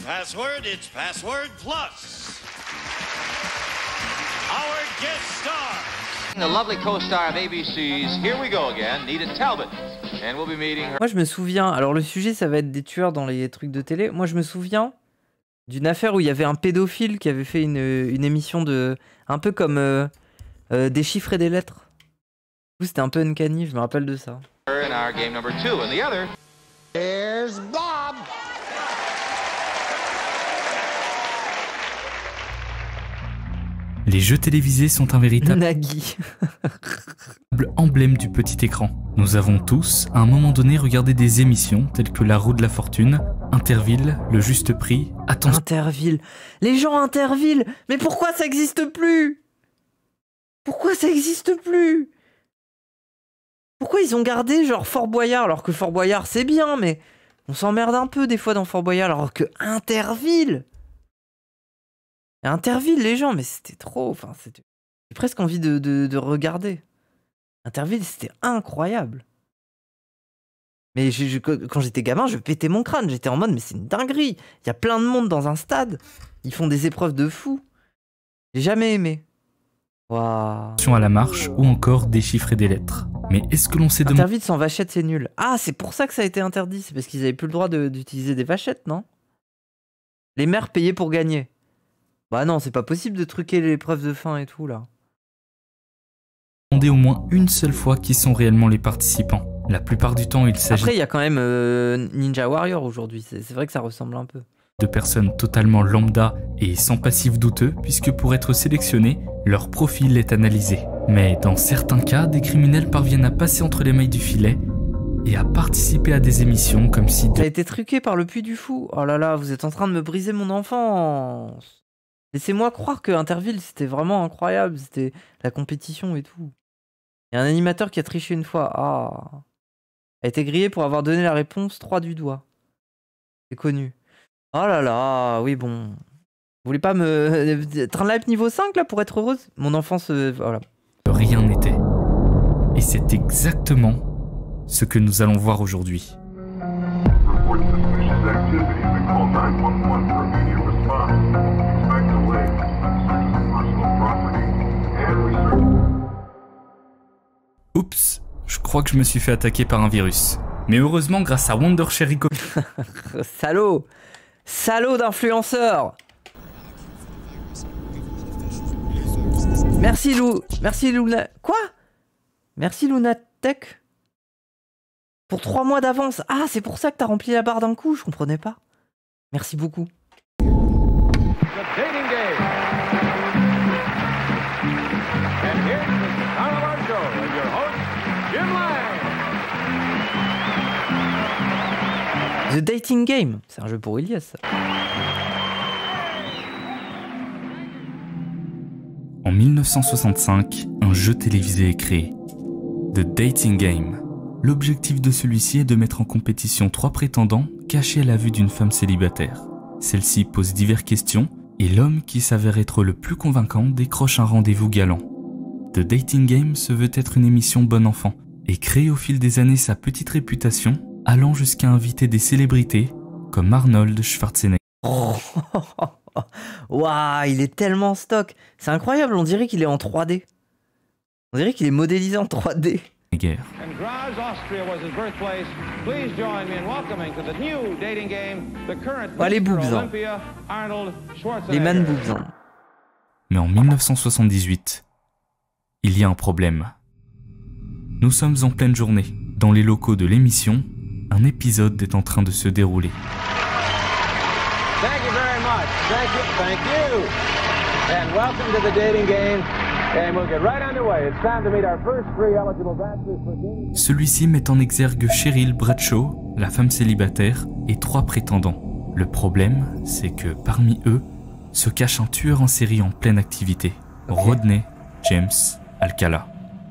password, it's Password Plus. Our guest star. The lovely co-star of ABC's Here We Go Again, Nita Talbot. And we'll be meeting her. Moi je me souviens, alors le sujet ça va être des tueurs dans les trucs de télé. Moi je me souviens d'une affaire où il y avait un pédophile qui avait fait une émission de... Un peu comme des chiffres et des lettres. C'était un peu uncanny, je me rappelle de ça. In our game number 2, and the other. Here's Bob. Les jeux télévisés sont un véritable Nagui. emblème du petit écran. Nous avons tous, à un moment donné, regardé des émissions telles que La Roue de la Fortune, Interville, Le Juste Prix, Attention... Interville. Les gens Interville. Mais pourquoi ça existe plus? Pourquoi ça existe plus? Pourquoi ils ont gardé genre Fort Boyard alors que Fort Boyard c'est bien, mais on s'emmerde un peu des fois dans Fort Boyard alors que Interville. Interville les gens, mais c'était trop, enfin j'ai presque envie de regarder. Interville c'était incroyable. Mais quand j'étais gamin, je pétais mon crâne, j'étais en mode mais c'est une dinguerie. Il y a plein de monde dans un stade, ils font des épreuves de fou. J'ai jamais aimé. Waouh. à la marche ou encore déchiffrer des lettres. Mais est-ce que l'on s'est demandé... Interville sans vachette, c'est nul. Ah, c'est pour ça que ça a été interdit. C'est parce qu'ils avaient plus le droit d'utiliser des vachettes, non? Les maires payaient pour gagner. Bah non, c'est pas possible de truquer l'épreuve de fin et tout, là. au moins une seule fois qui sont réellement les participants. La plupart du temps, il s'agit... Après, il y a quand même Ninja Warrior aujourd'hui. C'est vrai que ça ressemble un peu. De personnes totalement lambda et sans passif douteux, puisque pour être sélectionnés, leur profil est analysé. Mais dans certains cas, des criminels parviennent à passer entre les mailles du filet et à participer à des émissions comme si... Ça a été truqué par le Puy du Fou. Oh là là, vous êtes en train de me briser mon enfance. Laissez-moi croire que Interville, c'était vraiment incroyable. C'était la compétition et tout. Il y a un animateur qui a triché une fois. Ah. A été grillé pour avoir donné la réponse 3 du doigt. C'est connu. Oh là là, oui bon. Vous voulez pas me... Trainlife niveau 5 là pour être heureuse? Mon enfance, voilà. Rien n'était. Et c'est exactement ce que nous allons voir aujourd'hui. Oups, je crois que je me suis fait attaquer par un virus. Mais heureusement, grâce à Wonder Cherry Salaud! Salaud d'influenceur! Merci Lou... Merci Luna... Quoi? Merci Lunatech? Pour 3 mois d'avance. Ah, c'est pour ça que t'as rempli la barre d'un coup, je comprenais pas. Merci beaucoup. The Dating Game, c'est un jeu pour Ilias. En 1965, un jeu télévisé est créé. The Dating Game. L'objectif de celui-ci est de mettre en compétition 3 prétendants cachés à la vue d'une femme célibataire. Celle-ci pose diverses questions et l'homme qui s'avère être le plus convaincant décroche un rendez-vous galant. The Dating Game se veut être une émission bon enfant et crée au fil des années sa petite réputation, allant jusqu'à inviter des célébrités comme Arnold Schwarzenegger. Oh. Waouh, il est tellement stock. C'est incroyable, on dirait qu'il est en 3D. On dirait qu'il est modélisé en 3D. Ouais, les boobs, hein. Les man boobs, hein. Mais en 1978, il y a un problème. Nous sommes en pleine journée. Dans les locaux de l'émission, un épisode est en train de se dérouler. Thank you very much. Thank you. And welcome to the Dating Game. And we'll get right underway. It's time to meet our first 3 eligible bachelors for dating. Celui-ci met en exergue Cheryl Bradshaw, la femme célibataire, et 3 prétendants. Le problème, c'est que parmi eux se cache un tueur en série en pleine activité, Rodney James Alcala.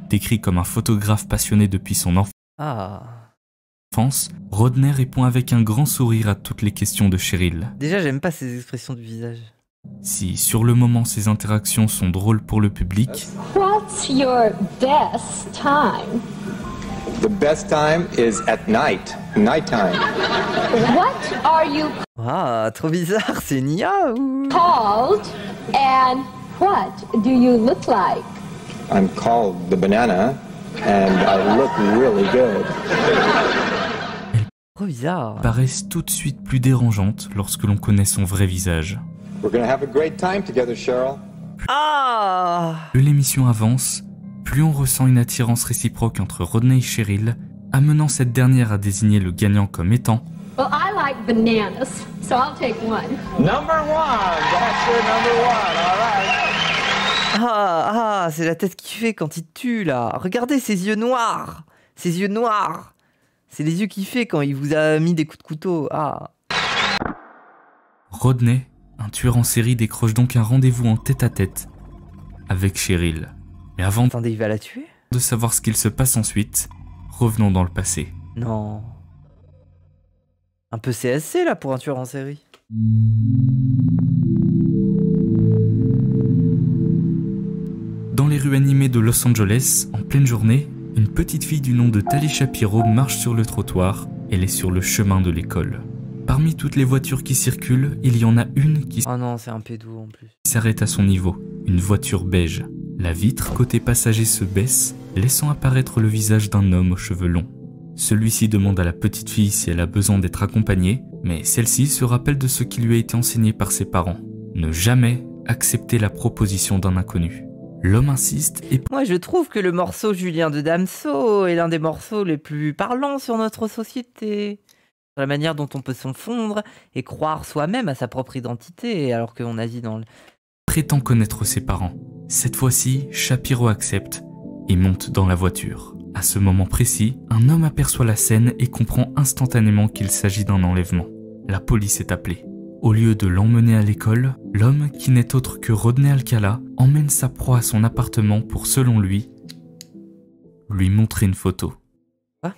Décrit comme un photographe passionné depuis son enfance, Rodney répond avec un grand sourire à toutes les questions de Cheryl. Déjà, j'aime pas ces expressions du visage. Si sur le moment ces interactions sont drôles pour le public, What's your best time? The best time is at night, nighttime. What are you Ah, trop bizarre, c'est Nia ou... called and what do you look like? I'm called the banana, and I look really good. Trop bizarre. Paraissent tout de suite plus dérangeantes lorsque l'on connaît son vrai visage. We're gonna have a great time together, Cheryl. Ah! Plus l'émission avance, plus on ressent une attirance réciproque entre Rodney et Cheryl, amenant cette dernière à désigner le gagnant comme étant Well, I like bananas, so I'll take one. Number one. That's your number one. All right. Ah, c'est la tête qu'il fait quand il tue là. Regardez ses yeux noirs. Ses yeux noirs. C'est les yeux qu'il fait quand il vous a mis des coups de couteau. Ah. Rodney, un tueur en série, décroche donc un rendez-vous en tête-à-tête avec Cheryl. Mais avant Attendez, il va la tuer? de savoir ce qu'il se passe ensuite, revenons dans le passé. Non. Un peu CSC là pour un tueur en série. Dans les rues animées de Los Angeles, en pleine journée, une petite fille du nom de Tali Shapiro marche sur le trottoir. Elle est sur le chemin de l'école. Parmi toutes les voitures qui circulent, il y en a une qui Oh non, c'est un pédou en plus. s'arrête à son niveau, une voiture beige. La vitre côté passager se baisse, laissant apparaître le visage d'un homme aux cheveux longs. Celui-ci demande à la petite fille si elle a besoin d'être accompagnée, mais celle-ci se rappelle de ce qui lui a été enseigné par ses parents. Ne jamais accepter la proposition d'un inconnu. L'homme insiste et Moi, je trouve que le morceau Julien de Damso est l'un des morceaux les plus parlants sur notre société. Sur la manière dont on peut s'enfondre et croire soi-même à sa propre identité, alors qu'on a dit dans le... prétend connaître ses parents. Cette fois-ci, Shapiro accepte et monte dans la voiture. À ce moment précis, un homme aperçoit la scène et comprend instantanément qu'il s'agit d'un enlèvement. La police est appelée. Au lieu de l'emmener à l'école, l'homme, qui n'est autre que Rodney Alcala, emmène sa proie à son appartement pour, selon lui montrer une photo. Quoi ?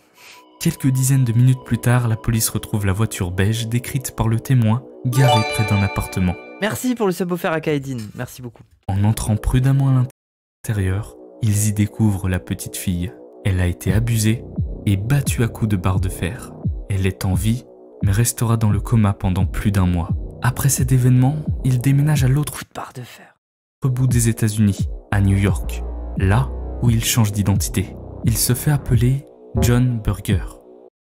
Quelques dizaines de minutes plus tard, la police retrouve la voiture beige décrite par le témoin, garée près d'un appartement. Merci pour le sub offert à Kaedin, merci beaucoup. En entrant prudemment à l'intérieur, ils y découvrent la petite fille. Elle a été abusée et battue à coups de barre de fer. Elle est en vie, mais restera dans le coma pendant plus d'un mois. Après cet événement, il déménage à l'autre Barre de fer. bout des États-Unis, à New York, là où il change d'identité. Il se fait appeler John Burger.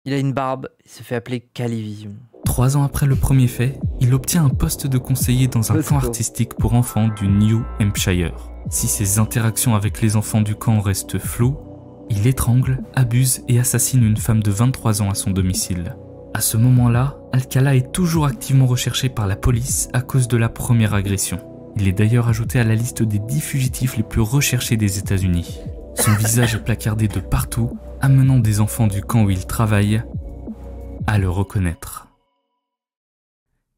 Il a une barbe, il se fait appeler Calivision. 3 ans après le premier fait, il obtient un poste de conseiller dans un camp artistique pour enfants du New Hampshire. Si ses interactions avec les enfants du camp restent floues, il étrangle, abuse et assassine une femme de 23 ans à son domicile. À ce moment-là, Alcala est toujours activement recherché par la police à cause de la première agression. Il est d'ailleurs ajouté à la liste des 10 fugitifs les plus recherchés des États-Unis. Son visage est placardé de partout, amenant des enfants du camp où il travaille à le reconnaître.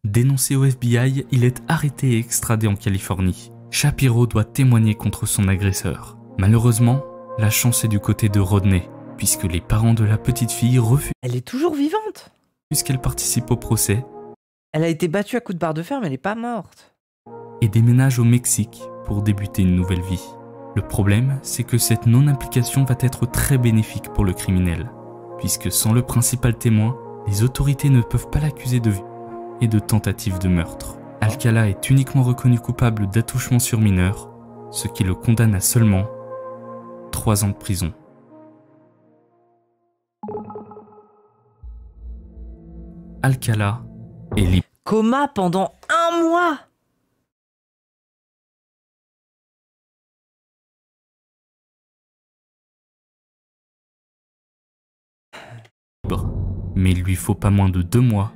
Dénoncé au FBI, il est arrêté et extradé en Californie. Shapiro doit témoigner contre son agresseur. Malheureusement, la chance est du côté de Rodney, puisque les parents de la petite fille refusent Elle est toujours vivante. qu'elle participe au procès Elle a été battue à coups de barre de fer, mais elle est pas morte. et déménage au Mexique pour débuter une nouvelle vie. Le problème, c'est que cette non-implication va être très bénéfique pour le criminel, puisque sans le principal témoin, les autorités ne peuvent pas l'accuser de viol et de tentative de meurtre. Alcala est uniquement reconnu coupable d'attouchement sur mineur, ce qui le condamne à seulement 3 ans de prison. Alcala est libre. Coma pendant 1 mois. Mais il lui faut pas moins de 2 mois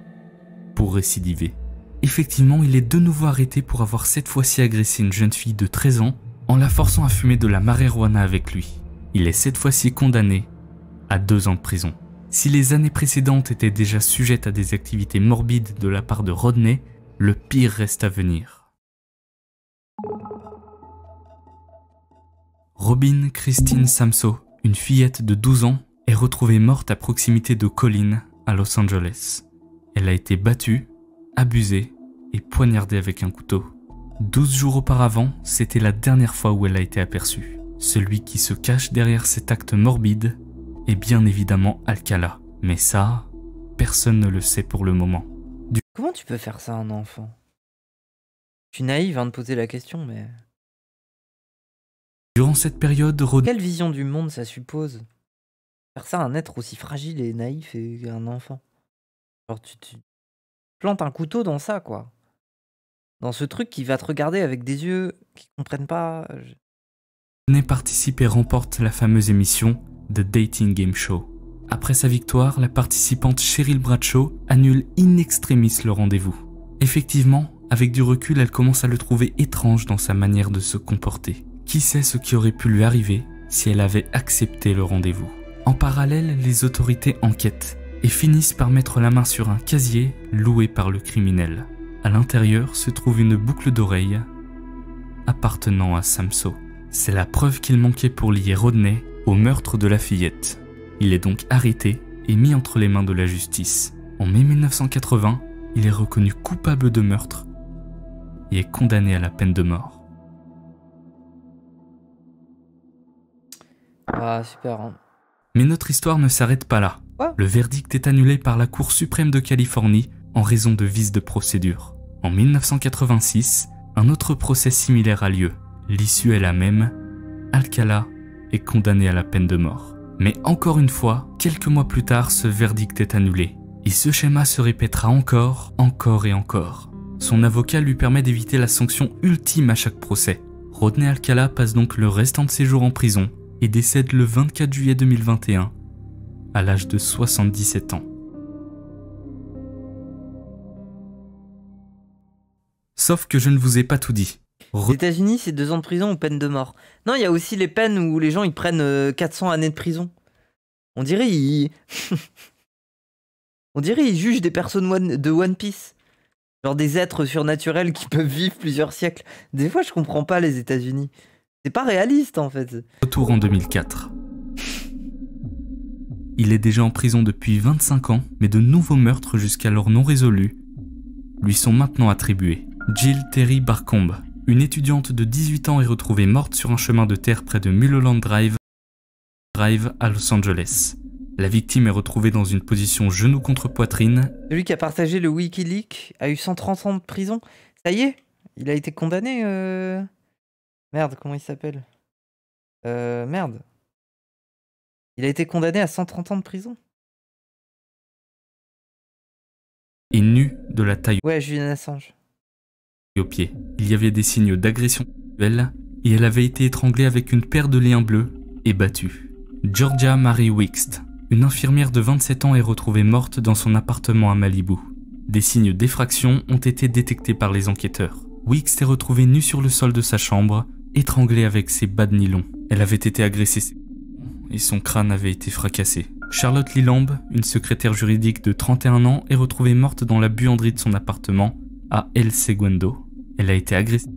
pour récidiver. Effectivement, il est de nouveau arrêté pour avoir cette fois-ci agressé une jeune fille de 13 ans en la forçant à fumer de la marijuana avec lui. Il est cette fois-ci condamné à 2 ans de prison. Si les années précédentes étaient déjà sujettes à des activités morbides de la part de Rodney, le pire reste à venir. Robin Christine Samso, une fillette de 12 ans, est retrouvée morte à proximité de Collin, à Los Angeles. Elle a été battue, abusée et poignardée avec un couteau. 12 jours auparavant, c'était la dernière fois où elle a été aperçue. Celui qui se cache derrière cet acte morbide est bien évidemment Alcala. Mais ça, personne ne le sait pour le moment. Comment tu peux faire ça à un enfant? Je suis naïf de poser la question, mais... Durant cette période, Rodney Quelle vision du monde ça suppose? Faire ça à un être aussi fragile et naïf et un enfant. Genre tu plantes un couteau dans ça, quoi. Dans ce truc qui va te regarder avec des yeux qui comprennent pas. participe et remporte la fameuse émission The Dating Game Show. Après sa victoire, la participante Cheryl Bradshaw annule in extremis le rendez-vous. Effectivement, avec du recul, elle commence à le trouver étrange dans sa manière de se comporter. Qui sait ce qui aurait pu lui arriver si elle avait accepté le rendez-vous? En parallèle, les autorités enquêtent et finissent par mettre la main sur un casier loué par le criminel. À l'intérieur se trouve une boucle d'oreille appartenant à Samso. C'est la preuve qu'il manquait pour lier Rodney au meurtre de la fillette. Il est donc arrêté et mis entre les mains de la justice. En mai 1980, il est reconnu coupable de meurtre et est condamné à la peine de mort. Ah, super. Hein. Mais notre histoire ne s'arrête pas là. Quoi? Le verdict est annulé par la Cour suprême de Californie en raison de vices de procédure. En 1986, un autre procès similaire a lieu. L'issue est la même. Alcala est condamné à la peine de mort. Mais encore une fois, quelques mois plus tard, ce verdict est annulé. Et ce schéma se répétera encore et encore. Son avocat lui permet d'éviter la sanction ultime à chaque procès. Rodney Alcala passe donc le restant de ses jours en prison et décède le 24 juillet 2021, à l'âge de 77 ans. Sauf que je ne vous ai pas tout dit. Les États-Unis, c'est 2 ans de prison ou peine de mort. Non, il y a aussi les peines où les gens ils prennent 400 années de prison. On dirait ils jugent des personnes de One Piece. Genre des êtres surnaturels qui peuvent vivre plusieurs siècles. Des fois, je comprends pas les États-Unis. C'est pas réaliste en fait. Retour en 2004. Il est déjà en prison depuis 25 ans, mais de nouveaux meurtres jusqu'alors non résolus lui sont maintenant attribués. Jill Terry Barcombe, une étudiante de 18 ans, est retrouvée morte sur un chemin de terre près de Mulholland Drive à Los Angeles. La victime est retrouvée dans une position genou contre poitrine. Celui qui a partagé le Wikileaks a eu 130 ans de prison. Ça y est, il a été condamné. Merde, comment il s'appelle? Merde. Il a été condamné à 130 ans de prison. Et nu de la taille Ouais, Julian Assange. au pied. Il y avait des signes d'agression sexuelle et elle avait été étranglée avec une paire de liens bleus et battue. Georgia Marie Wixt, une infirmière de 27 ans, est retrouvée morte dans son appartement à Malibu. Des signes d'effraction ont été détectés par les enquêteurs. Wixt est retrouvée nue sur le sol de sa chambre, étranglée avec ses bas de nylon. Elle avait été agressée et son crâne avait été fracassé. Charlotte Leland, une secrétaire juridique de 31 ans, est retrouvée morte dans la buanderie de son appartement à El Segundo. Elle a été agressée,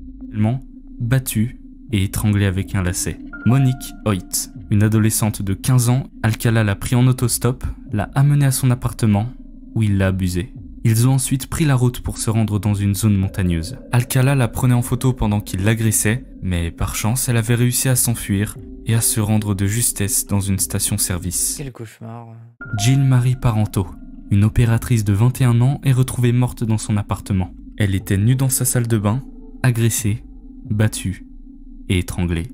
battue et étranglée avec un lacet. Monique Hoyt, une adolescente de 15 ans, Alcala l'a pris en autostop, l'a amenée à son appartement où il l'a abusée. Ils ont ensuite pris la route pour se rendre dans une zone montagneuse. Alcala la prenait en photo pendant qu'il l'agressait, mais par chance, elle avait réussi à s'enfuir et à se rendre de justesse dans une station-service. Quel cauchemar. Jill Marie Parento, une opératrice de 21 ans, est retrouvée morte dans son appartement. Elle était nue dans sa salle de bain, agressée, battue et étranglée.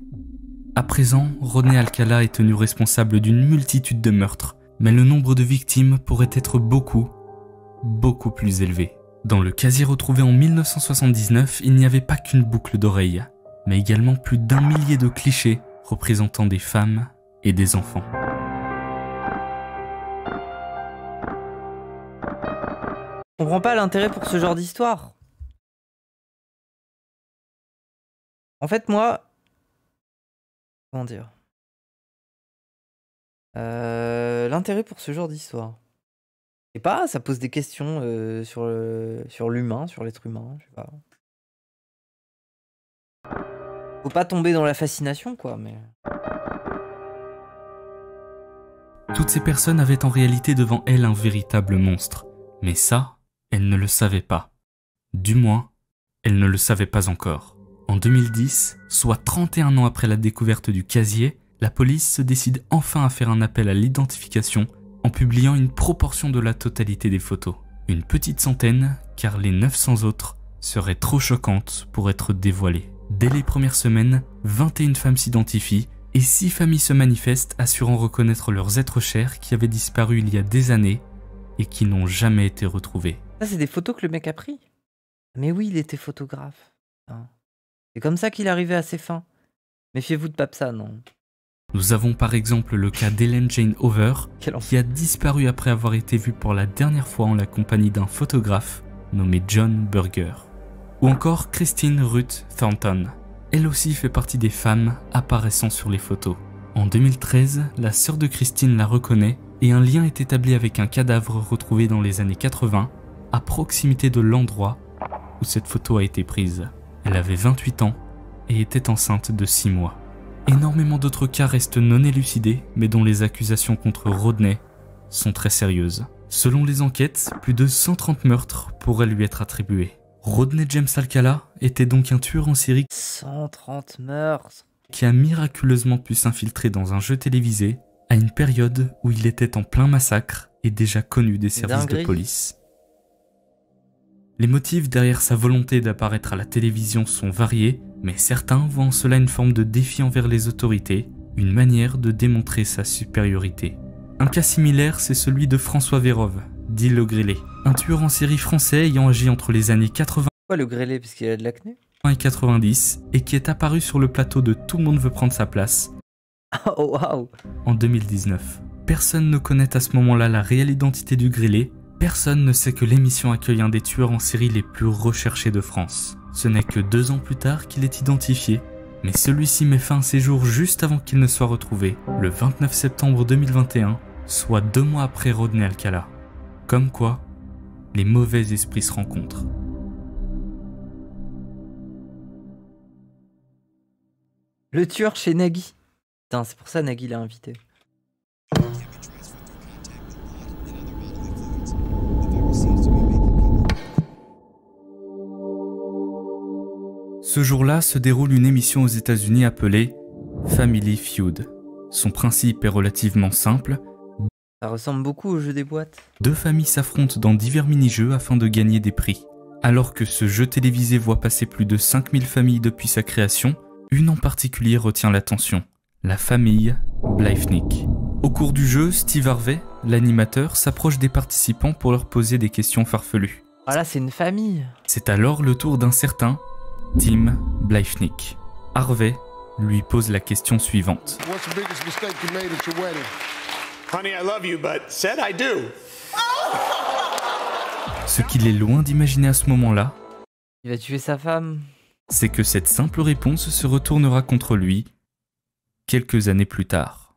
À présent, Rodney Alcala est tenu responsable d'une multitude de meurtres, mais le nombre de victimes pourrait être beaucoup plus élevé. Dans le casier retrouvé en 1979, il n'y avait pas qu'une boucle d'oreille, mais également plus d'1 millier de clichés représentant des femmes et des enfants. Je comprends pas l'intérêt pour ce genre d'histoire. En fait, moi... Comment dire? L'intérêt pour ce genre d'histoire. Je sais pas, ça pose des questions sur l'humain, sur l'être humain, je sais pas. Faut pas tomber dans la fascination, quoi, mais... Toutes ces personnes avaient en réalité devant elles un véritable monstre. Mais ça, elles ne le savaient pas. Du moins, elles ne le savaient pas encore. En 2010, soit 31 ans après la découverte du casier, La police se décide enfin à faire un appel à l'identification en publiant une proportion de la totalité des photos. Une petite centaine, car les 900 autres seraient trop choquantes pour être dévoilées. Dès les premières semaines, 21 femmes s'identifient et 6 familles se manifestent assurant reconnaître leurs êtres chers qui avaient disparu il y a des années et qui n'ont jamais été retrouvés. Ça, c'est des photos que le mec a pris. Mais oui, il était photographe. C'est comme ça qu'il arrivait à ses fins. Méfiez-vous de Papsa, non? Nous avons par exemple le cas d'Ellen Jane Over, Quel qui a disparu après avoir été vue pour la dernière fois en la compagnie d'un photographe nommé John Burger. Ou encore Christine Ruth Thornton. Elle aussi fait partie des femmes apparaissant sur les photos. En 2013, la sœur de Christine la reconnaît et un lien est établi avec un cadavre retrouvé dans les années 80 à proximité de l'endroit où cette photo a été prise. Elle avait 28 ans et était enceinte de 6 mois. Énormément d'autres cas restent non élucidés, mais dont les accusations contre Rodney sont très sérieuses. Selon les enquêtes, plus de 130 meurtres pourraient lui être attribués. Rodney James Alcala était donc un tueur en série 130 meurtres qui a miraculeusement pu s'infiltrer dans un jeu télévisé à une période où il était en plein massacre et déjà connu des services de police. Les motifs derrière sa volonté d'apparaître à la télévision sont variés, mais certains voient en cela une forme de défi envers les autorités, une manière de démontrer sa supériorité. Un cas similaire, c'est celui de François Vérove, dit Le Grêlé, un tueur en série français ayant agi entre les années 80 Pourquoi Le Grêlé? Parce qu'il a de l'acné? et 90 et qui est apparu sur le plateau de Tout le monde veut prendre sa place Oh waouh! En 2019. Personne ne connaît à ce moment-là la réelle identité du Grêlé, personne ne sait que l'émission accueille un des tueurs en série les plus recherchés de France. Ce n'est que 2 ans plus tard qu'il est identifié, mais celui-ci met fin à ses jours juste avant qu'il ne soit retrouvé, le 29 septembre 2021, soit 2 mois après Rodney Alcala. Comme quoi, les mauvais esprits se rencontrent. Le tueur chez Nagui. Putain, c'est pour ça Nagui l'a invité. Ce jour-là se déroule une émission aux États-Unis appelée Family Feud. Son principe est relativement simple. Ça ressemble beaucoup au jeu des boîtes. 2 familles s'affrontent dans divers mini-jeux afin de gagner des prix. Alors que ce jeu télévisé voit passer plus de 5000 familles depuis sa création, une en particulier retient l'attention, la famille Blaifnik. Au cours du jeu, Steve Harvey, l'animateur, s'approche des participants pour leur poser des questions farfelues. Ah là, c'est une famille. C'est alors le tour d'un certain Tim Blaifnik. Harvey lui pose la question suivante. What's the biggest mistake you made at your wedding? Honey, I love you, but said I do. Ce qu'il est loin d'imaginer à ce moment-là, Il va tuer sa femme. c'est que cette simple réponse se retournera contre lui quelques années plus tard.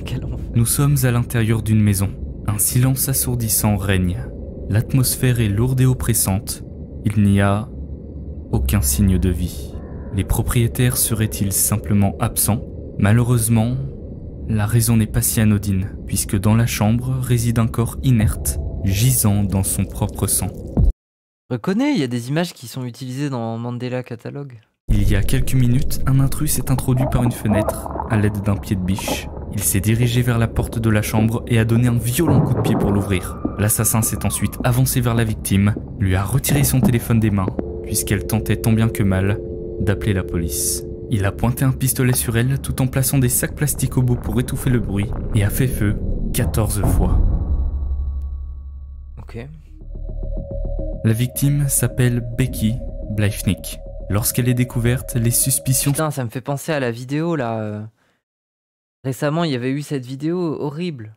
Quel enfer. Nous sommes à l'intérieur d'une maison. Un silence assourdissant règne. L'atmosphère est lourde et oppressante. Il n'y a aucun signe de vie. Les propriétaires seraient-ils simplement absents? Malheureusement, la raison n'est pas si anodine, puisque dans la chambre réside un corps inerte, gisant dans son propre sang. Reconnais, il y a des images qui sont utilisées dans Mandela Catalogue. Il y a quelques minutes, un intrus s'est introduit par une fenêtre, à l'aide d'un pied de biche. Il s'est dirigé vers la porte de la chambre et a donné un violent coup de pied pour l'ouvrir. L'assassin s'est ensuite avancé vers la victime, lui a retiré son téléphone des mains, puisqu'elle tentait tant bien que mal d'appeler la police. Il a pointé un pistolet sur elle tout en plaçant des sacs plastiques au bout pour étouffer le bruit et a fait feu 14 fois. Ok. La victime s'appelle Becky Blaifnik. Lorsqu'elle est découverte, les suspicions... Putain, ça me fait penser à la vidéo là. Récemment, il y avait eu cette vidéo horrible.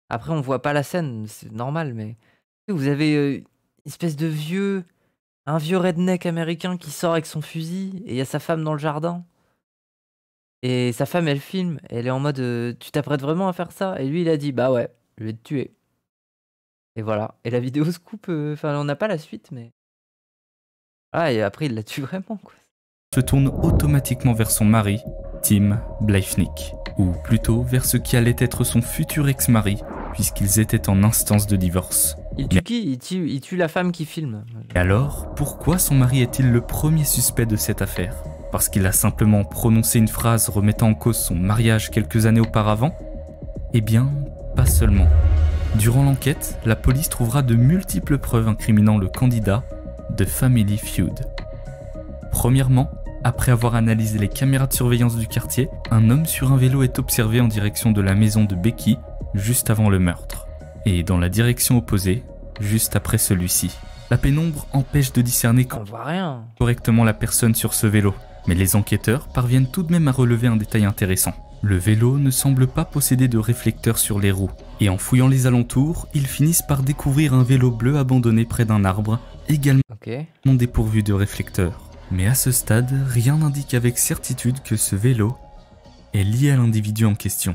Après, on voit pas la scène, c'est normal, mais vous avez une espèce de un vieux redneck américain qui sort avec son fusil et il y a sa femme dans le jardin. Et sa femme, elle filme, elle est en mode tu t'apprêtes vraiment à faire ça? Et lui, il a dit bah ouais, je vais te tuer. Et voilà. Et la vidéo se coupe. Enfin, on n'a pas la suite, mais. Ah, et après, il la tue vraiment, quoi. Se tourne automatiquement vers son mari, Tim Blaifnik, ou plutôt vers ce qui allait être son futur ex-mari, puisqu'ils étaient en instance de divorce. Il tue qui? Il tue la femme qui filme. Et alors, pourquoi son mari est-il le premier suspect de cette affaire? Parce qu'il a simplement prononcé une phrase remettant en cause son mariage quelques années auparavant? Eh bien, pas seulement. Durant l'enquête, la police trouvera de multiples preuves incriminant le candidat de Family Feud. Premièrement, après avoir analysé les caméras de surveillance du quartier, un homme sur un vélo est observé en direction de la maison de Becky juste avant le meurtre, et dans la direction opposée, juste après celui-ci. La pénombre empêche de discerner On voit rien. correctement la personne sur ce vélo, mais les enquêteurs parviennent tout de même à relever un détail intéressant. Le vélo ne semble pas posséder de réflecteurs sur les roues, et en fouillant les alentours, ils finissent par découvrir un vélo bleu abandonné près d'un arbre, également dépourvu de réflecteurs. Mais à ce stade, rien n'indique avec certitude que ce vélo est lié à l'individu en question.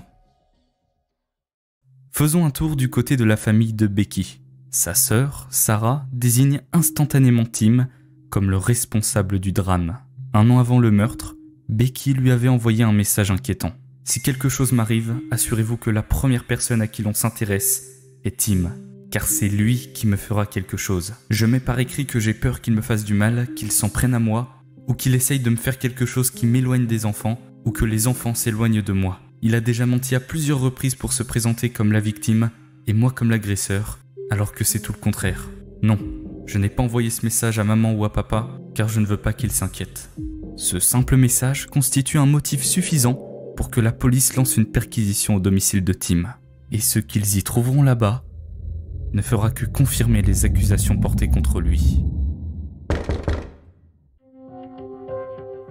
Faisons un tour du côté de la famille de Becky. Sa sœur, Sarah, désigne instantanément Tim comme le responsable du drame. Un an avant le meurtre, Becky lui avait envoyé un message inquiétant. « Si quelque chose m'arrive, assurez-vous que la première personne à qui l'on s'intéresse est Tim, car c'est lui qui me fera quelque chose. Je mets par écrit que j'ai peur qu'il me fasse du mal, qu'il s'en prenne à moi, ou qu'il essaye de me faire quelque chose qui m'éloigne des enfants, ou que les enfants s'éloignent de moi. Il a déjà menti à plusieurs reprises pour se présenter comme la victime, et moi comme l'agresseur, alors que c'est tout le contraire. Non, je n'ai pas envoyé ce message à maman ou à papa, car je ne veux pas qu'ils s'inquiètent. » Ce simple message constitue un motif suffisant pour que la police lance une perquisition au domicile de Tim. Et ce qu'ils y trouveront là-bas ne fera que confirmer les accusations portées contre lui.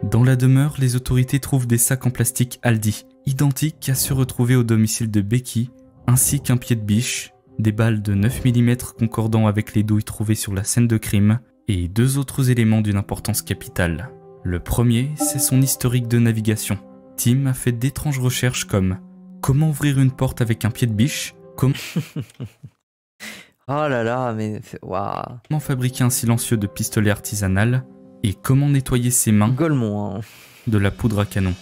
Dans la demeure, les autorités trouvent des sacs en plastique Aldi, identiques à ceux retrouvés au domicile de Becky, ainsi qu'un pied de biche, des balles de 9 mm concordant avec les douilles trouvées sur la scène de crime, et 2 autres éléments d'une importance capitale. Le premier, c'est son historique de navigation. Tim a fait d'étranges recherches comme comment ouvrir une porte avec un pied de biche, comment Oh là là, mais waouh. Comment fabriquer un silencieux de pistolet artisanal et comment nettoyer ses mains Golemont, hein. de la poudre à canon.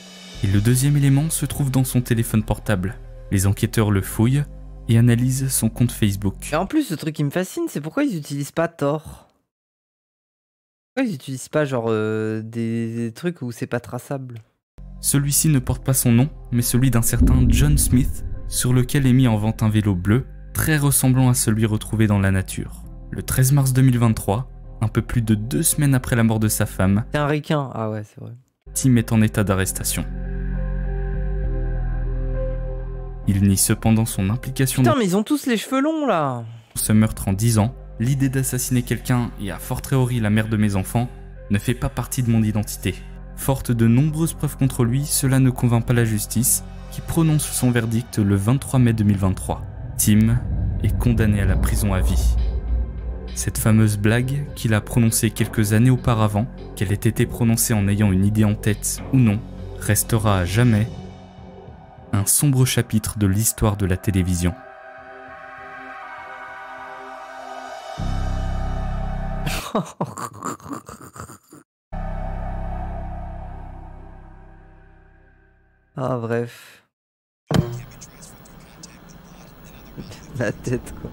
Et le deuxième élément se trouve dans son téléphone portable. Les enquêteurs le fouillent et analysent son compte Facebook. Et en plus, le truc qui me fascine, c'est pourquoi ils utilisent pas Tor. Pourquoi ils utilisent pas genre des trucs où c'est pas traçable. Celui-ci ne porte pas son nom, mais celui d'un certain John Smith, sur lequel est mis en vente un vélo bleu, très ressemblant à celui retrouvé dans la nature. Le 13 mars 2023, un peu plus de 2 semaines après la mort de sa femme, c'est un requin, ah ouais, c'est vrai. Tim est en état d'arrestation. Il nie cependant son implication Putain, mais ils ont tous les cheveux longs là. Dans ce meurtre en 10 ans, l'idée d'assassiner quelqu'un et à fortiori la mère de mes enfants ne fait pas partie de mon identité. Forte de nombreuses preuves contre lui, cela ne convainc pas la justice, qui prononce son verdict le 23 mai 2023. Tim est condamné à la prison à vie. Cette fameuse blague qu'il a prononcée quelques années auparavant, qu'elle ait été prononcée en ayant une idée en tête ou non, restera à jamais un sombre chapitre de l'histoire de la télévision. Ah bref. La tête quoi.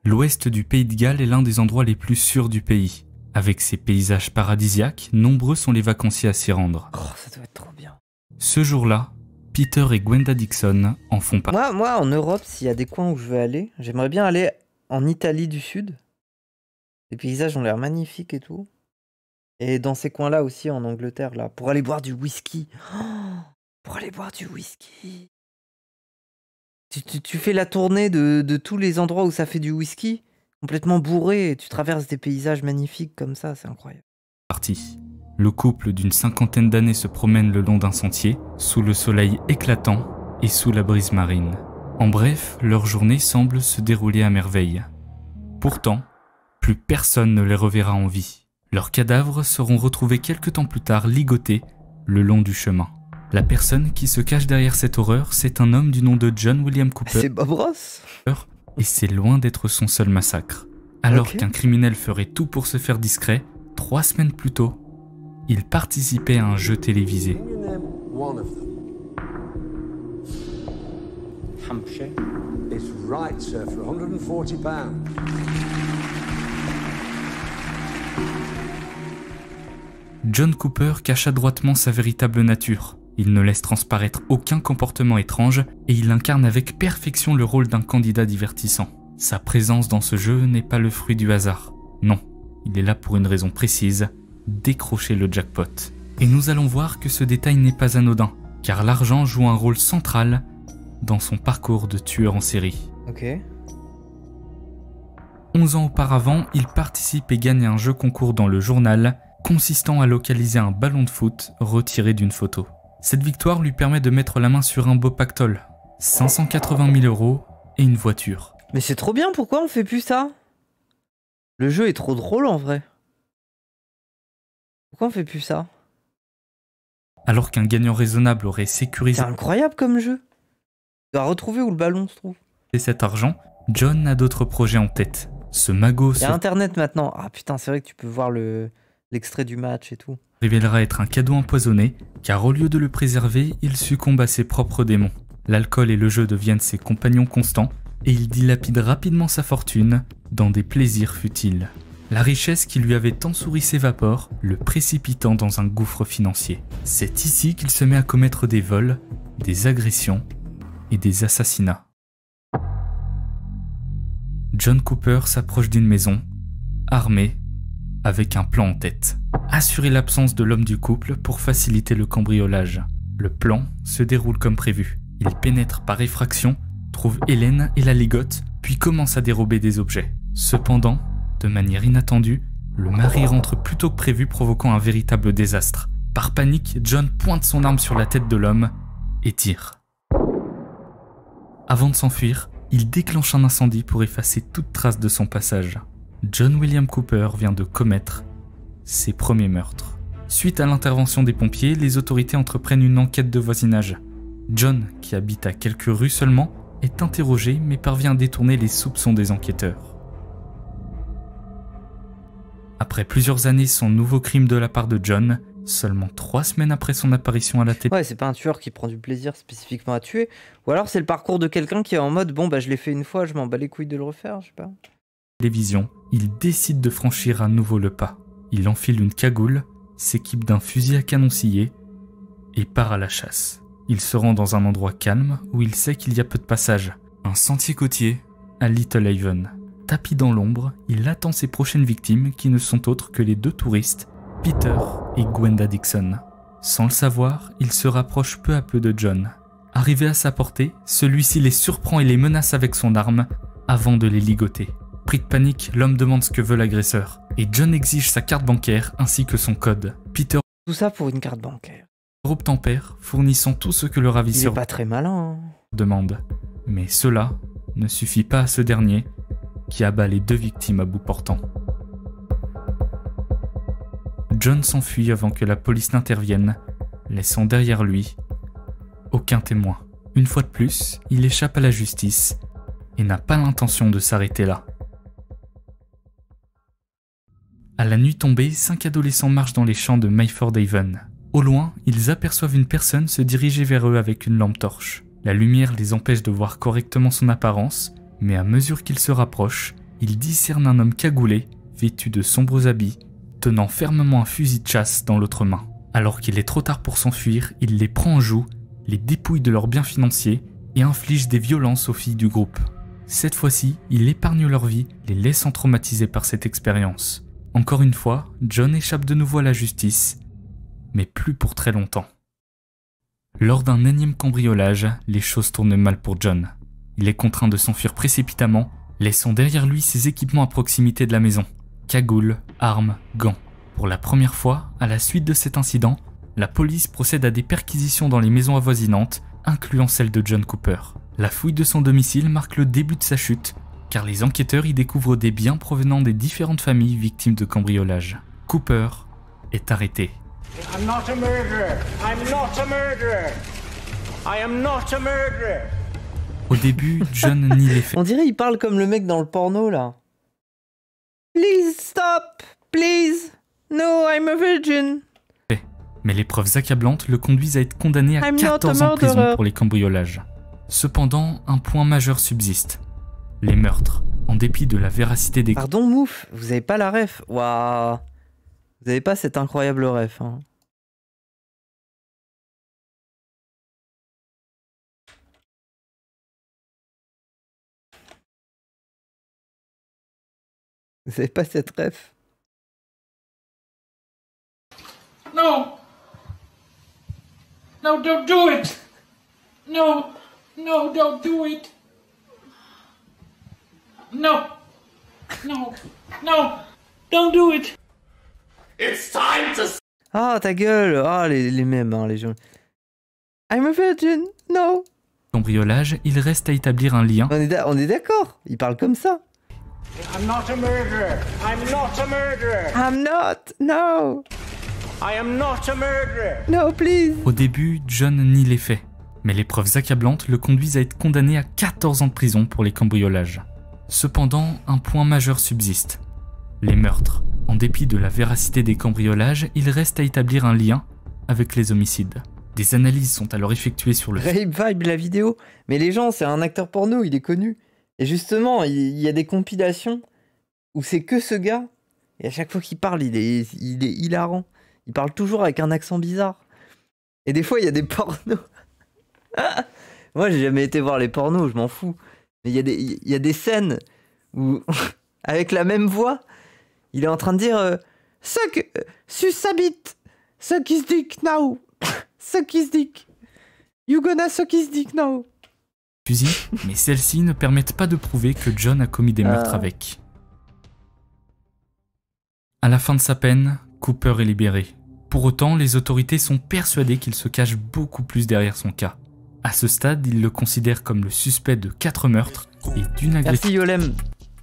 L'ouest du Pays de Galles est l'un des endroits les plus sûrs du pays. Avec ses paysages paradisiaques, nombreux sont les vacanciers à s'y rendre. Oh, ça doit être trop bien. Ce jour-là, Peter et Gwenda Dixon en font partie. Moi, en Europe, s'il y a des coins où je veux aller, j'aimerais bien aller en Italie du Sud. Les paysages ont l'air magnifiques et tout. Et dans ces coins-là aussi, en Angleterre, là, pour aller boire du whisky. Oh, pour aller boire du whisky. Tu fais la tournée de tous les endroits où ça fait du whisky, complètement bourré, et tu traverses des paysages magnifiques comme ça, c'est incroyable. Le couple d'une 50aine d'années se promène le long d'un sentier, sous le soleil éclatant et sous la brise marine. En bref, leur journée semble se dérouler à merveille. Pourtant, plus personne ne les reverra en vie. Leurs cadavres seront retrouvés quelque temps plus tard ligotés le long du chemin. La personne qui se cache derrière cette horreur, c'est un homme du nom de John William Cooper. C'est Bob Ross. Et c'est loin d'être son seul massacre. Alors qu'un criminel ferait tout pour se faire discret, 3 semaines plus tôt, il participait à un jeu télévisé. Hampshire. It's right, sir, for £140. John Cooper cache adroitement sa véritable nature. Il ne laisse transparaître aucun comportement étrange et il incarne avec perfection le rôle d'un candidat divertissant. Sa présence dans ce jeu n'est pas le fruit du hasard. Non, il est là pour une raison précise, décrocher le jackpot. Et nous allons voir que ce détail n'est pas anodin, car l'argent joue un rôle central dans son parcours de tueur en série. Ok. 11 ans auparavant, il participe et gagne un jeu concours dans le journal, consistant à localiser un ballon de foot retiré d'une photo. Cette victoire lui permet de mettre la main sur un beau pactole, 580 000 € et une voiture. Mais c'est trop bien, pourquoi on fait plus ça? Le jeu est trop drôle en vrai. Pourquoi on fait plus ça? Alors qu'un gagnant raisonnable aurait C'est sécurisé incroyable comme jeu. Tu dois retrouver où le ballon se trouve. cet argent, John a d'autres projets en tête. Ce magot Il y a internet maintenant. Ah putain, c'est vrai que tu peux voir l'extrait du match et tout. révélera être un cadeau empoisonné, car au lieu de le préserver, il succombe à ses propres démons. L'alcool et le jeu deviennent ses compagnons constants, et il dilapide rapidement sa fortune dans des plaisirs futiles. La richesse qui lui avait tant souri s'évapore, le précipitant dans un gouffre financier. C'est ici qu'il se met à commettre des vols, des agressions et des assassinats. John Cooper s'approche d'une maison, armé, avec un plan en tête. Assurer l'absence de l'homme du couple pour faciliter le cambriolage. Le plan se déroule comme prévu. Il pénètre par effraction, trouve Hélène et la ligote, puis commence à dérober des objets. Cependant, de manière inattendue, le mari rentre plus tôt que prévu, provoquant un véritable désastre. Par panique, John pointe son arme sur la tête de l'homme et tire. Avant de s'enfuir, il déclenche un incendie pour effacer toute trace de son passage. John William Cooper vient de commettre ses premiers meurtres. Suite à l'intervention des pompiers, les autorités entreprennent une enquête de voisinage. John, qui habite à quelques rues seulement, est interrogé mais parvient à détourner les soupçons des enquêteurs. Après plusieurs années, son nouveau crime de la part de John, seulement 3 semaines après son apparition à la télé. Ouais, c'est pas un tueur qui prend du plaisir spécifiquement à tuer. Ou alors c'est le parcours de quelqu'un qui est en mode bon bah je l'ai fait une fois, je m'en bats les couilles de le refaire, je sais pas. Télévision, il décide de franchir à nouveau le pas. Il enfile une cagoule, s'équipe d'un fusil à canon scié et part à la chasse. Il se rend dans un endroit calme où il sait qu'il y a peu de passages. Un sentier côtier à Little Haven. Tapi dans l'ombre, il attend ses prochaines victimes qui ne sont autres que les 2 touristes, Peter et Gwenda Dixon. Sans le savoir, il se rapproche peu à peu de John. Arrivé à sa portée, celui-ci les surprend et les menace avec son arme avant de les ligoter. Pris de panique, l'homme demande ce que veut l'agresseur et John exige sa carte bancaire ainsi que son code. Peter Tout ça pour une carte bancaire. obtempère, fournissant tout ce que le Il est ravisseur pas très malin. Hein. demande. Mais cela ne suffit pas à ce dernier, qui abat les 2 victimes à bout portant. John s'enfuit avant que la police n'intervienne, laissant derrière lui aucun témoin. Une fois de plus, il échappe à la justice et n'a pas l'intention de s'arrêter là. À la nuit tombée, 5 adolescents marchent dans les champs de Mayford Haven. Au loin, ils aperçoivent une personne se diriger vers eux avec une lampe torche. La lumière les empêche de voir correctement son apparence, mais à mesure qu'ils se rapprochent, ils discernent un homme cagoulé, vêtu de sombres habits, tenant fermement un fusil de chasse dans l'autre main. Alors qu'il est trop tard pour s'enfuir, il les prend en joue, les dépouille de leurs biens financiers et inflige des violences aux filles du groupe. Cette fois-ci, il épargne leur vie, les laissant traumatisés par cette expérience. Encore une fois, John échappe de nouveau à la justice, mais plus pour très longtemps. Lors d'un énième cambriolage, les choses tournent mal pour John. Il est contraint de s'enfuir précipitamment, laissant derrière lui ses équipements à proximité de la maison. Cagoule, armes, gants. Pour la première fois, à la suite de cet incident, la police procède à des perquisitions dans les maisons avoisinantes, incluant celle de John Cooper. La fouille de son domicile marque le début de sa chute, car les enquêteurs y découvrent des biens provenant des différentes familles victimes de cambriolage. Cooper est arrêté. I'm not a murderer. I'm not a murderer. I am not a murderer. Au début, John nie les faits. On dirait il parle comme le mec dans le porno là. Please stop, please. No, I'm a virgin. Mais les preuves accablantes le conduisent à être condamné à I'm 14 not a ans de prison murderer. pour les cambriolages. Cependant, un point majeur subsiste. Les meurtres. En dépit de la véracité des Pardon Mouf, vous avez pas la ref. Waouh. Vous avez pas cet incroyable ref, hein. Vous avez pas cette ref? No. No, don't do it. No. No, don't do it. No. No. No. Don't do it. It's time to... Ah, ta gueule! Ah, les mêmes, hein, les gens. I'm a virgin! No! Cambriolage, il reste à établir un lien On est d'accord, il parle comme ça. I'm not a murderer. I'm not a murderer. I'm not! No! I am not a murderer. No, please! Au début, John nie les faits, mais les preuves accablantes le conduisent à être condamné à 14 ans de prison pour les cambriolages. Cependant, un point majeur subsiste. Les meurtres. En dépit de la véracité des cambriolages, il reste à établir un lien avec les homicides. Des analyses sont alors effectuées sur le... Rape Vibe, la vidéo. Mais les gens, c'est un acteur porno, il est connu. Et justement, il y a des compilations où c'est que ce gars. Et à chaque fois qu'il parle, il est hilarant. Il parle toujours avec un accent bizarre. Et des fois, il y a des pornos. Moi, j'ai jamais été voir les pornos, je m'en fous. Mais il y a des scènes où, avec la même voix, il est en train de dire suck, suce sa bite, suck his dick now, suck his dick, you gonna suck his dick now. Fusil, mais celles-ci ne permettent pas de prouver que John a commis des meurtres avec. À la fin de sa peine, Cooper est libéré. Pour autant, les autorités sont persuadées qu'il se cache beaucoup plus derrière son cas. À ce stade, ils le considèrent comme le suspect de 4 meurtres et d'une agression Merci Yolem.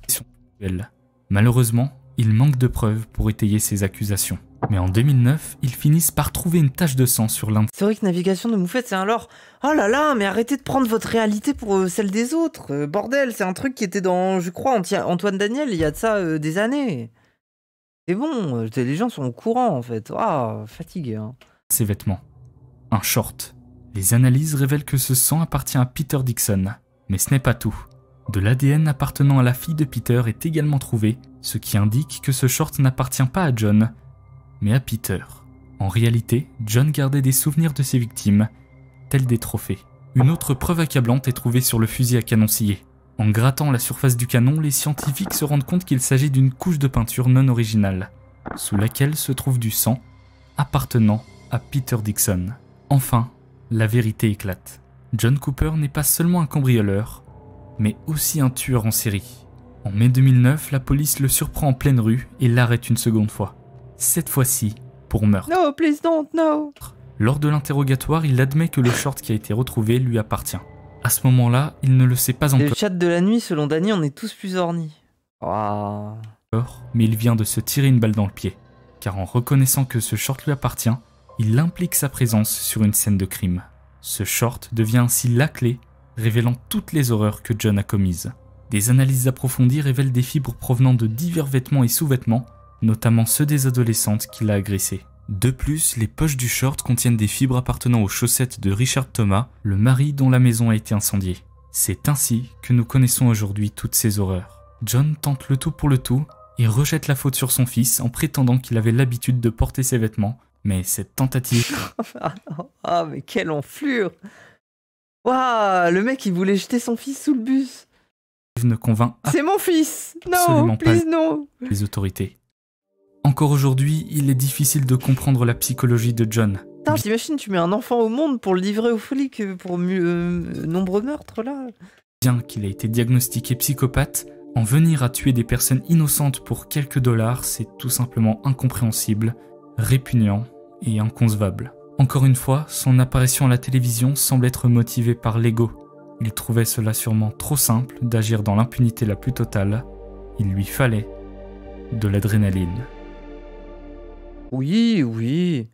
sexuelle. Malheureusement, il manque de preuves pour étayer ces accusations. Mais en 2009, ils finissent par trouver une tache de sang sur l'un. Historique navigation de Moufette, c'est un lore. Oh là là, mais arrêtez de prendre votre réalité pour celle des autres. Bordel, c'est un truc qui était dans, je crois, Antoine Daniel, il y a de ça des années. C'est bon, les gens sont au courant en fait. Ah, fatigué. Hein. Ses vêtements. Un short. Les analyses révèlent que ce sang appartient à Peter Dixon. Mais ce n'est pas tout. De l'ADN appartenant à la fille de Peter est également trouvé, ce qui indique que ce short n'appartient pas à John, mais à Peter. En réalité, John gardait des souvenirs de ses victimes, tels des trophées. Une autre preuve accablante est trouvée sur le fusil à canon scié. En grattant la surface du canon, les scientifiques se rendent compte qu'il s'agit d'une couche de peinture non originale, sous laquelle se trouve du sang appartenant à Peter Dixon. Enfin, la vérité éclate. John Cooper n'est pas seulement un cambrioleur, mais aussi un tueur en série. En mai 2009, la police le surprend en pleine rue et l'arrête une seconde fois. Cette fois-ci, pour meurtre. No, please don't, no. Lors de l'interrogatoire, il admet que le short qui a été retrouvé lui appartient. À ce moment-là, il ne le sait pas Le encore, chat de la nuit, selon Dany, on est tous plus ornis. Oh. mais il vient de se tirer une balle dans le pied. Car en reconnaissant que ce short lui appartient, il implique sa présence sur une scène de crime. Ce short devient ainsi la clé, révélant toutes les horreurs que John a commises. Des analyses approfondies révèlent des fibres provenant de divers vêtements et sous-vêtements, notamment ceux des adolescentes qu'il a agressées. De plus, les poches du short contiennent des fibres appartenant aux chaussettes de Richard Thomas, le mari dont la maison a été incendiée. C'est ainsi que nous connaissons aujourd'hui toutes ces horreurs. John tente le tout pour le tout et rejette la faute sur son fils en prétendant qu'il avait l'habitude de porter ses vêtements, mais cette tentative... Ah, mais quelle enflure. Waouh, le mec, il voulait jeter son fils sous le bus. ne convainc C'est mon fils. No, absolument please, pas no. les autorités. Encore aujourd'hui, il est difficile de comprendre la psychologie de John. Putain, t'imagines, tu mets un enfant au monde pour le livrer aux flics pour nombreux meurtres, là. Bien qu'il ait été diagnostiqué psychopathe, en venir à tuer des personnes innocentes pour quelques dollars, c'est tout simplement incompréhensible, répugnant et inconcevable. Encore une fois, son apparition à la télévision semble être motivée par l'ego. Il trouvait cela sûrement trop simple d'agir dans l'impunité la plus totale. Il lui fallait de l'adrénaline. Oui, oui.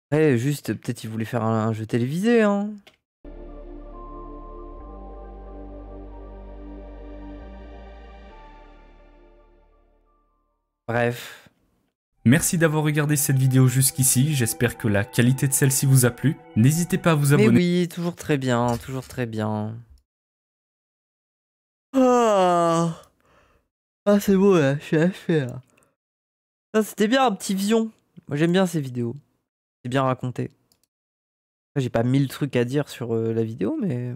Après, juste, peut-être il voulait faire un jeu télévisé, hein. Bref. Merci d'avoir regardé cette vidéo jusqu'ici, j'espère que la qualité de celle-ci vous a plu. N'hésitez pas à vous abonner. Mais oui, toujours très bien, toujours très bien. Ah, c'est beau là, je suis à faire. Ça, c'était bien un petit vision. Moi j'aime bien ces vidéos. C'est bien raconté. J'ai pas 1000 trucs à dire sur la vidéo, mais